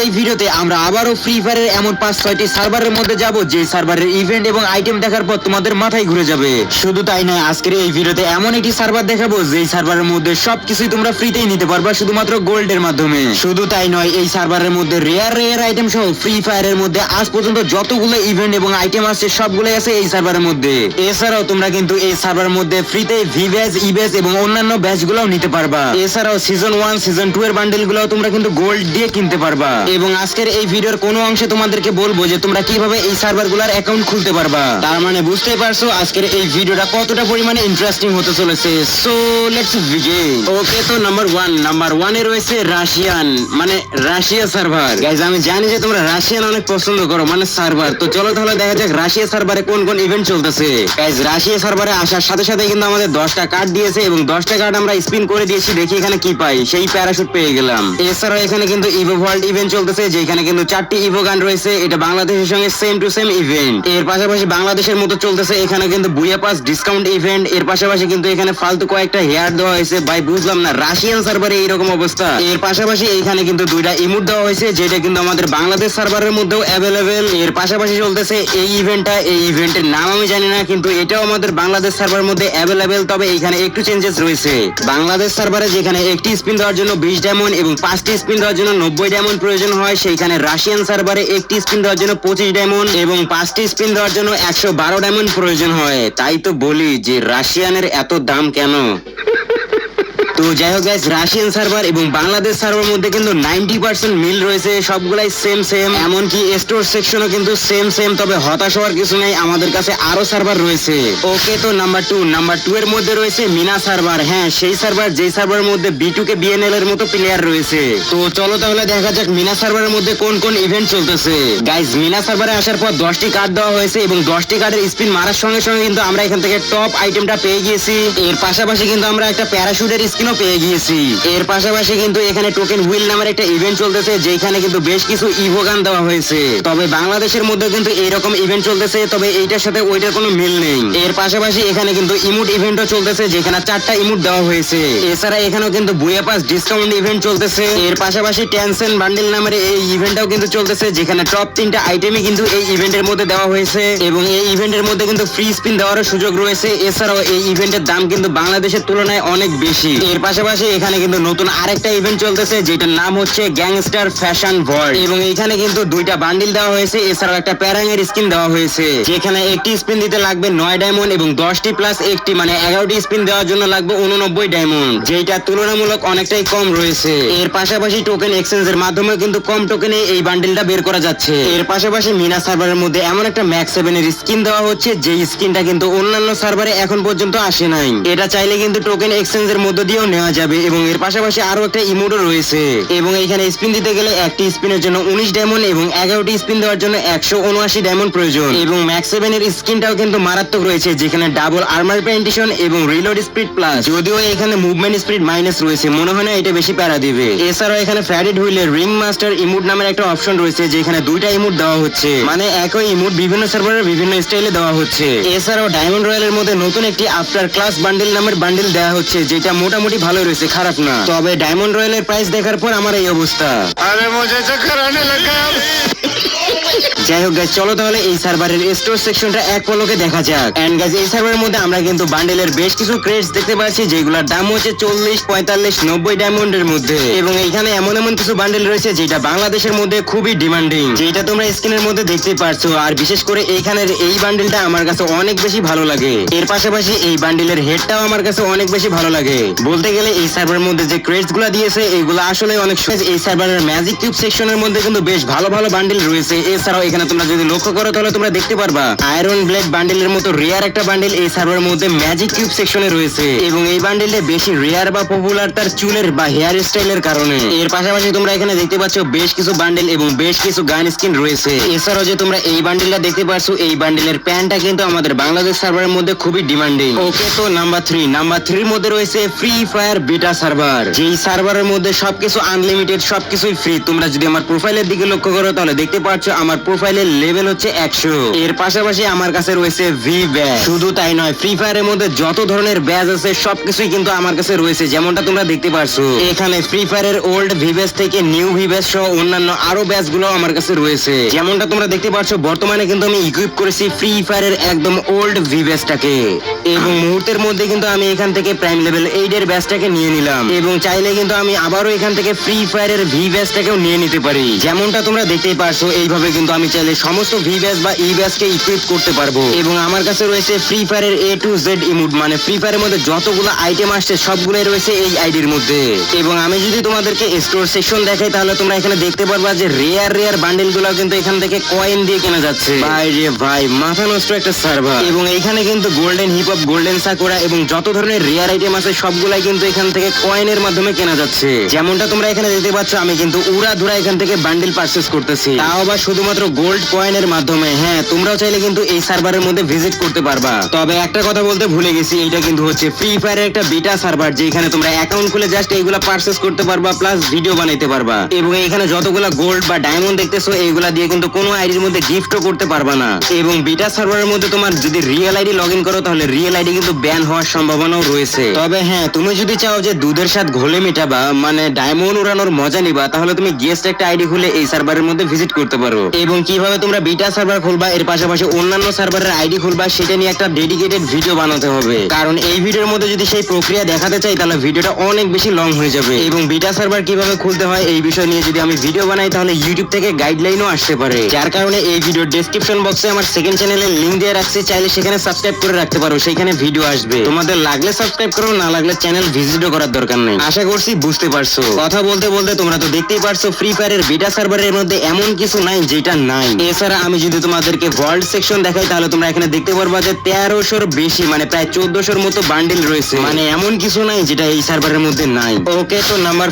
এই ভিডিওতে আমরা আবারও ফ্রি ফায়ারের এমন 5-6টি সার্ভারের মধ্যে যাব যে সার্ভারের ইভেন্ট এবং আইটেম দেখার পর তোমাদের মাথায় ঘুরে যাবে। শুধু তাই নয়, আজকের এই ভিডিওতে এমন একটি সার্ভার দেখাবো যেই সার্ভারের মধ্যে সবকিছুই তোমরা ফ্রিতেই নিতে পারবা শুধুমাত্র গোল্ডের মাধ্যমে। শুধু তাই নয়, এই সার্ভারের মধ্যে রেয়ার আইটেম সহ ফ্রি ফায়ারের মধ্যে আজ পর্যন্ত যতগুলো ইভেন্ট এবং আইটেম আছে সবগুলোই আছে এই সার্ভারের মধ্যে। এছাড়াও তোমরা কিন্তু এই সার্ভারের মধ্যে ফ্রিতে ভি ব্যাচ, ই ব্যাচ এবং অন্যান্য ব্যাচ গুলাও নিতে পারবা। এছাড়াও সিজন 1 সিজন 2 এর বান্ডেল গুলাও তোমরা কিন্তু গোল্ড দিয়ে কিনতে পারবা। এবং আজকের এই ভিডিওর কোনো অংশে তোমাদেরকে বলবো যে তোমরা কিভাবে এই সার্ভার গুলার অ্যাকাউন্ট খুলতে পারবা। তার মানে বুঝতেই পারছো আজকের এই ভিডিওটা কতটা পরিমাণে ইন্টারেস্টিং হতে চলেছে। So let's begin. ওকে, তো নাম্বার 1 এ রয়েছে রাশিয়ান, মানে রাশিয়া সার্ভার। গাইজ, আমি জানি যে তোমরা রাশিয়ান অনেক পছন্দ করো, মানে সার্ভার। তো চলো তাহলে দেখা যাক রাশিয়া সার্ভারে কোন কোন ইভেন্ট চলতেছে। গাইজ, রাশিয়া সার্ভারে আসার সাথে সাথে কিন্তু আমাদের 10টা কার্ড দিয়েছে এবং 10টা কার্ড আমরা স্পিন করে দিয়েছি। দেখি এখানে কি পাই। সেই প্যারাশুট পেয়ে গেলাম। এছাড়াও এখানে কিন্তু ইভো ওয়ার্ল্ড ইভেন্ট চলতেছে, যেখানে কিন্তু 4টি ইভো গান রয়েছে। এটা বাংলাদেশের সঙ্গে সেম টু সেম ইভেন্ট। এর পাশাপাশি বাংলাদেশের মতো চলতেছে এখানে কিন্তু বুয়া পাস ডিসকাউন্ট ইভেন্ট। এর পাশাপাশি কিন্তু এখানে ফালতু কয়েকটা হেয়ার দেওয়া হয়েছে। ভাই বুঝলাম না রাশিয়ান সার্ভারে এইরকম অবস্থা। এর পাশাপাশি এখানে কিন্তু 2টা ইমোট দেওয়া হয়েছে, যেটা কিন্তু আমাদের বাংলাদেশ সার্ভারের মধ্যেও অ্যাভেলেবেল। এর পাশাপাশি চলতেছে এই ইভেন্টটা। এই ইভেন্টের নাম আমি জানি না, কিন্তু এটাও আমাদের বাংলাদেশ সার্ভারের মধ্যে অ্যাভেলেবেল। তবে এখানে একটু চেঞ্জেস রয়েছে। বাংলাদেশ সার্ভারে যেখানে একটি স্পিন দেওয়ার জন্য 20 ডায়মন্ড এবং 5টি স্পিন দেওয়ার জন্য 90 ডায়মন্ড প্রয়োজন হয়, সেইখানে রাশিয়ান সার্ভারে একটি স্পিন দেওয়ার জন্য 25 ডায়মন্ড এবং 5টি স্পিন দেওয়ার জন্য 112 ডায়মন্ড প্রয়োজন হয়। তাই তো বলি যে রাশিয়ানের এত দাম কেন। তো যাই হোক গাইস, রাশিয়ান সার্ভার এবং বাংলাদেশ সার্ভার মধ্যে কিন্তু 90% মিল রয়েছে। সবগুলাই সেম। এমনকি স্টোর সেকশনও কিন্তু সেম। তবে হতাশ হওয়ার কিছু নেই, আমাদের কাছে আরো সার্ভার রয়েছে। ওকে, তো নাম্বার 2 এর মধ্যে রয়েছে মিনা সার্ভার। হ্যাঁ, সেই সার্ভার যেই সার্ভারের মধ্যে B2K BNL এর মতো প্লেয়ার রয়েছে। তো চলো তাহলে দেখা যাক মিনা সার্ভারের মধ্যে কোন কোন ইভেন্ট চলতেছে। গাইস, মিনা সার্ভারে আসার পর 10টি কার্ড দেওয়া হয়েছে এবং 10টি কার্ডের স্পিন মারার সঙ্গে সঙ্গে কিন্তু আমরা এখান থেকে টপ আইটেমটা পেয়ে গিয়েছি। এর পাশাপাশি কিন্তু আমরা একটা প্যারাশুটের স্কিন পেয়ে গিয়েছি। এর পাশাপাশি কিন্তু এখানে টোকেন হুইল নামের একটা ইভেন্ট চলতেছে, যেখানে কিন্তু বেশ কিছু ইভো গান দেওয়া হয়েছে। তবে বাংলাদেশের মধ্যে কিন্তু এইরকম ইভেন্ট চলতেছে, তবে এইটার সাথে ওইটার কোনো মিল নেই। এর পাশাপাশি এখানে কিন্তু ইমোট ইভেন্টও চলতেছে, যেখানে 4টা ইমোট দেওয়া হয়েছে। এছাড়া এখানেও কিন্তু বুয়া পাস ডিসকাউন্ট ইভেন্ট চলতেছে। এর পাশাপাশি টেনশন বান্ডেল নামের এই ইভেন্টটাও কিন্তু চলতেছে, যেখানে টপ 3টা আইটেমই কিন্তু এই ইভেন্টের মধ্যে দেওয়া হয়েছে এবং এই ইভেন্টের মধ্যে কিন্তু ফ্রি স্পিন দেওয়ারও সুযোগ রয়েছে। এছাড়াও এই ইভেন্টের দাম কিন্তু বাংলাদেশের তুলনায় অনেক বেশি। এর পাশাপাশি এখানে কিন্তু নতুন আরেকটা ইভেন্ট চলতেছে, যেটার নাম হচ্ছে গ্যাংস্টার ফ্যাশন ওয়ার্ল্ড এবং এখানে কিন্তু 2টা বান্ডিল দেওয়া হয়েছে। এছাড়াও একটা প্যারাঙের স্কিন দেওয়া হয়েছে, যেখানে একটি স্পিন দিতে লাগবে 9 ডায়মন্ড এবং 10টি প্লাস একটি মানে 11টি স্পিন দেওয়ার জন্য লাগবে 89 ডায়মন্ড, যেটা তুলনামূলক অনেকটাই কম রয়েছে। এর পাশাপাশি টোকেন এক্সচেঞ্জের মাধ্যমে কিন্তু কম টোকেনে এই বান্ডিলটা বের করা যাচ্ছে। এর পাশাপাশি মিনা সার্ভারের মধ্যে এমন একটা ম্যাক্স 7 এর স্কিন দেওয়া হচ্ছে, যে স্কিনটা কিন্তু অন্যান্য সার্ভারে এখন পর্যন্ত আসে নাই। এটা চাইলে কিন্তু টোকেন এক্সচেঞ্জের মধ্য দিয়েও নেওয়া যাবে এবং এর পাশাপাশি আরো একটা ইমোটও রয়েছে এবং এখানে স্পিন দিতে গেলে একটি স্পিনের জন্য 19 ডায়মন্ড এবং 11টি স্পিন দেওয়ার জন্য 179 ডায়মন্ড প্রয়োজন। এবং ম্যাক্স 7 এর স্কিনটাও কিন্তু মারাত্মক রয়েছে, যেখানে ডাবল আর্মার পেন্টেশন এবং রিলোড স্পিড প্লাস। যদিও এখানে মুভমেন্ট স্পিড মাইনাস রয়েছে, মনে হয় না এটা বেশি প্যারা দিবে। এছাড়াও এখানে ফ্যারিড হুইলের রিং মাস্টার ইমোট নামের একটা অপশন রয়েছে, যেখানে 2টা ইমোট দেওয়া হচ্ছে, মানে একই ইমোট বিভিন্ন সার্ভারের বিভিন্ন স্টাইলে দেওয়া হচ্ছে। এছাড়াও ডায়মন্ড রয়্যালের মধ্যে নতুন একটি আফটার ক্লাস বান্ডেল নামের বান্ডেল দেওয়া হচ্ছে, যেটা মোটামুটি ভালো রয়েছে, খারাপ না। তবে ডায়মন্ড রয়্যালের প্রাইস দেখার পর আমার এই অবস্থা। আরে মুঝে চক্কর আনে লাগা। যাই হোক গাইস, চলো তাহলে এই সার্ভারের স্টোর সেকশনটা এক পলকে দেখা যাক। এন্ড গাইস, এই সার্ভারের মধ্যে আমরা কিন্তু বান্ডেলের বেশ কিছু ক্রেটস দেখতে পাচ্ছি, যেগুলোর দাম হচ্ছে 40, 45, 90 ডায়মন্ডের মধ্যে। এবং এখানে এমন কিছু বান্ডেল রয়েছে যেটা বাংলাদেশের মধ্যে খুবই ডিমান্ডিং, যেটা তোমরা স্ক্রিনের মধ্যে দেখতে পারছো। আর বিশেষ করে এইখানের এই বান্ডেলটা আমার কাছে অনেক বেশি ভালো লাগে। এর পাশাপাশি এই বান্ডেলের হেডটাও আমার কাছে অনেক বেশি ভালো লাগে। বলতে গেলে এই সার্ভারের মধ্যে যে ক্রেটস গুলা দিয়েছে এগুলো আসলে অনেক। এই সার্ভারের ম্যাজিক কিউব সেকশনের মধ্যে কিন্তু বেশ ভালো বান্ডেল রয়েছে। এছাড়াও এখানে তোমরা যদি লক্ষ্য করো তাহলে তোমরা দেখতে পারবা আয়রন ব্লেড বান্ডেলের মতো রেয়ার একটা বান্ডেল এই সার্ভারের মধ্যে ম্যাজিক কিউব সেকশনে রয়েছে এবং এই বান্ডেলটা বেশি রেয়ার বা পপুলার তার চুলের বা হেয়ার স্টাইলের কারণে। এর পাশাপাশি তোমরা এখানে দেখতে পাচ্ছ বেশ কিছু বান্ডেল এবং বেশ কিছু গান স্কিন রয়েছে। এছাড়াও যে তোমরা এই বান্ডেলটা দেখতে পাচ্ছ, এই বান্ডেলের প্যান্টটা কিন্তু আমাদের বাংলাদেশ সার্ভারের মধ্যে খুবই ডিমান্ডিং। ওকে, তো নাম্বার 3 মধ্যে রয়েছে ফ্রি ফায়ার বিটা সার্ভার, যেই সার্ভারের মধ্যে সবকিছু আনলিমিটেড, সবকিছুই ফ্রি। তোমরা যদি আমার প্রোফাইলের দিকে লক্ষ্য করো তাহলে দেখতে পাচ্ছ আমার প্রোফাইল প্রোফাইলের লেভেল হচ্ছে 100। এর পাশাপাশি আমার কাছে রয়েছে ভি ব্যাজ। শুধু তাই নয়, ফ্রি ফায়ারের মধ্যে যত ধরনের ব্যাজ আছে সবকিছুই কিন্তু আমার কাছে রয়েছে, যেমনটা তোমরা দেখতে পারছো। এখানে ফ্রি ফায়ারের ওল্ড ভি ব্যাজ থেকে নিউ ভি ব্যাজ সহ অন্যান্য আরো ব্যাজ গুলো আমার কাছে রয়েছে। যেমনটা তোমরা দেখতে পাচ্ছ, বর্তমানে কিন্তু আমি ইকুইপ করেছি ফ্রি ফায়ারের একদম ওল্ড ভি ব্যাজটাকে, এবং মুহূর্তের মধ্যে কিন্তু আমি এখান থেকে প্রাইম লেভেল 8 এর ব্যাজটাকে নিয়ে নিলাম, এবং চাইলে কিন্তু আমি আবারও এখান থেকে ফ্রি ফায়ারের ভি ব্যাজটাকেও নিয়ে নিতে পারি। যেমনটা তোমরা দেখতেই পারছো, এইভাবে কিন্তু আমি চাইলে সমস্ত ভি ব্যাজ বা ই ব্যাজকে ইকুইপ করতে পারবো। এবং আমার কাছে রয়েছে ফ্রি ফায়ারের A to Z ইমোট, মানে ফ্রি ফায়ারের মধ্যে যতগুলো আইটেম আসছে সবগুলোই রয়েছে এই আইডির মধ্যে। এবং আমি যদি তোমাদেরকে স্টোর সেকশন দেখাই, তাহলে তোমরা এখানে দেখতে পারবা যে রেয়ার বান্ডেল গুলো কিন্তু এখান থেকে কয়েন দিয়ে কেনা যাচ্ছে। ভাই রে ভাই, মাথা নষ্ট একটা সার্ভার। এবং এখানে কিন্তু golden hip hop, golden sakura এবং যত ধরনের রেয়ার আইটেম আছে সবগুলাই কিন্তু এখান থেকে কয়েনের মাধ্যমে কেনা যাচ্ছে। যেমনটা তোমরা এখানে দেখতে পাচ্ছ, আমি কিন্তু উড়াধুরা এখান থেকে বান্ডেল পারচেজ করতেছি, তাও আবার শুধুমাত্র গোল্ড কয়েনের মাধ্যমে। হ্যাঁ, তোমরাও চাইলে কিন্তু এই সার্ভারের মধ্যে ভিজিট করতে পারবা। তবে একটা কথা বলতে ভুলে গেছি, এটা কিন্তু হচ্ছে ফ্রি ফায়ারের একটা বিটা সার্ভার, যেখানে তোমরা অ্যাকাউন্ট খুলে জাস্ট এইগুলা পারচেজ করতে পারবা, প্লাস ভিডিও বানাইতে পারবা। এবং এখানে যতগুলা গোল্ড বা ডায়মন্ড দেখতেছো, এইগুলা দিয়ে কিন্তু কোনো আইডির মধ্যে গিফটও করতে পারবা না। এবং বিটা সার্ভারের মধ্যে তোমার যদি রিয়েল আইডি লগ ইন করো, তাহলে রিয়েল আইডি কিন্তু ব্যান হওয়ার সম্ভাবনাও রয়েছে। তবে হ্যাঁ, তুমি যদি চাও যে দুধের সাথে ঘোলে মেটাবা, মানে ডায়মন্ড উড়ানোর মজা নিবা, তাহলে তুমি গেস্ট একটা আইডি খুলে এই সার্ভারের মধ্যে ভিজিট করতে পারো। এবং কিভাবে তোমরা বিটা সার্ভার খুলবা, এর পাশাপাশি অন্যান্য সার্ভারের আইডি খুলবা, সেটা নিয়ে একটা ডেডিকেটেড ভিডিও বানাতে হবে। কারণ এই ভিডিওর মধ্যে যদি সেই প্রক্রিয়া দেখাতে চাই, তাহলে ভিডিওটা অনেক বেশি লং হয়ে যাবে। এবং বিটা সার্ভার কিভাবে খুলতে হয় এই বিষয় নিয়ে যদি আমি ভিডিও বানাই, তাহলে ইউটিউব থেকে গাইডলাইনও আসতে পারে। যার কারণে এই ভিডিওর ডেসক্রিপশন বক্সে আমার সেকেন্ড চ্যানেলের লিংক দিয়ে রাখছি, চাইলে সেখানে সাবস্ক্রাইব করে রাখতে পারো, সেখানে ভিডিও আসবে। তোমাদের লাগলে সাবস্ক্রাইব করো, না লাগলে চ্যানেল ভিজিটও করার দরকার নেই। আশা করছি বুঝতে পারছো। কথা বলতে বলতে তোমরা তো দেখতেই পারছো, ফ্রি ফায়ারের বিটা সার্ভারের মধ্যে এমন কিছু নাই যেটা নাই। এছাড়া আমি যদি তোমাদেরকে ওয়ার্ল্ড সেকশন দেখাই, তাহলে তোমরা এখানে দেখতে পারবা যে 1300 বেশি, মানে প্রায় 1400 মতো বান্ডেল রয়েছে। মানে এমন কিছু নাই যেটা এই সার্ভারের মধ্যে নাই। ওকে, তো নাম্বার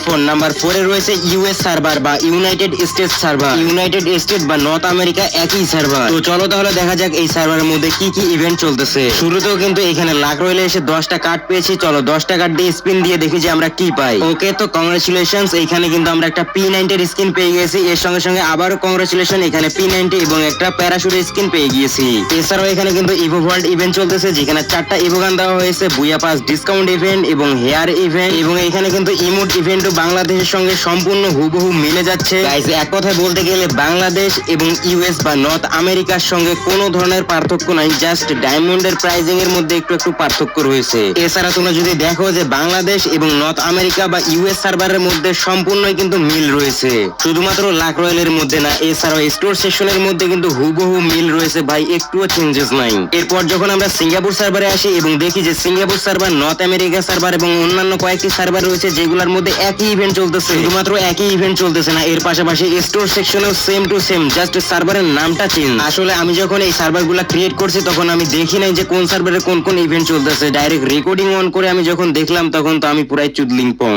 4 এ রয়েছে ইউএস সার্ভার বা United states server. United state বা নর্থ আমেরিকা একই সার্ভার। তো চলো তাহলে দেখা যাক এই সার্ভারের মধ্যে কি কি ইভেন্ট চলতেছে। শুরুতেও কিন্তু এখানে লাখ রয়েলে এসে 10টা কার্ড পেয়েছি। চলো 10টা কার্ড দিয়ে স্পিন দিয়ে দেখি যে আমরা কি পাই। ওকে, তো কংগ্রেচুলেশনস, এখানে কিন্তু আমরা একটা P90 এর স্কিন পেয়ে গেছি। এর সঙ্গে সঙ্গে আবারও কংগ্রেচুলেশন, এখানে P90 এবং একটা প্যারাশুটের স্কিন পেয়ে গিয়েছি। এছাড়াও এখানে কিন্তু ইভো ওয়ার্ল্ড ইভেন্ট চলতেছে, যেখানে 4টা ইভো গান দেওয়া হয়েছে, বুয়া পাস ডিসকাউন্ট ইভেন্ট এবং হেয়ার ইভেন্ট, এবং এখানে কিন্তু ইমোট ইভেন্টও বাংলাদেশের সঙ্গে সম্পূর্ণ হুবহু মিলে যাচ্ছে। গাইস, এক কথায় বলতে গেলে বাংলাদেশ এবং ইউএস বা নর্থ আমেরিকার সঙ্গে কোনো ধরনের পার্থক্য নাই, জাস্ট ডায়মন্ডের প্রাইজিং এর মধ্যে একটু পার্থক্য রয়েছে। এছাড়া তোমরা যদি দেখো যে বাংলাদেশ এবং নর্থ আমেরিকা বা ইউএস সার্ভারের মধ্যে সম্পূর্ণই কিন্তু মিল রয়েছে, শুধুমাত্র লাখ রয়েলের মধ্যে না, এছাড়াও স্টোর সেকশনের মধ্যে কিন্তু হুবহু মিল রয়েছে ভাই, একটুও চেঞ্জেস নাই। এরপর যখন আমরা সিঙ্গাপুর সার্ভারে আসি এবং দেখি যে Singapore server, north America server এবং অন্যান্য কয়েকটি সার্ভার রয়েছে, যেগুলোর মধ্যে একই ইভেন্ট চলতেছে। শুধুমাত্র একই ইভেন্ট চলতেছে না, এর পাশাপাশি স্টোর সেকশনেও সেম টু সেম, জাস্ট সার্ভারের নামটা চেঞ্জ। আসলে আমি যখন এই সার্ভারগুলো ক্রিয়েট করছি, তখন আমি দেখি নাই যে কোন সার্ভারে কোন কোন ইভেন্ট চলতেছে। ডাইরেক্ট রেকর্ডিং অন করে আমি যখন দেখলাম, তখন তো আমি পুরাই চুদলিং পং।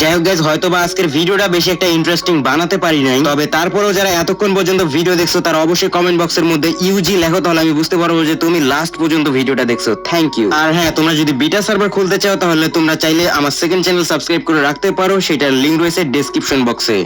যাই হোক গাইজ, হয়তো বা আজকের ভিডিওটা বেশি একটা ইন্টারেস্টিং বানাতে পারি নাই, তবে তারপরেও যারা এতক্ষণ পর্যন্ত ভিডিও দেখছো, তারা অবশ্যই কমেন্ট বক্সের মধ্যে ইউজি লেখো, তাহলে আমি বুঝতে পারবো যে তুমি লাস্ট পর্যন্ত ভিডিওটা দেখছো। Thank you. আর হ্যাঁ, তোমরা যদি বিটা সার্ভার খুলতে চাও, তাহলে তোমরা চাইলে আমার সেকেন্ড চ্যানেল সাবস্ক্রাইব করে রাখতে পারো, সেটার লিংক রয়েছে ডেসক্রিপশন বক্সে।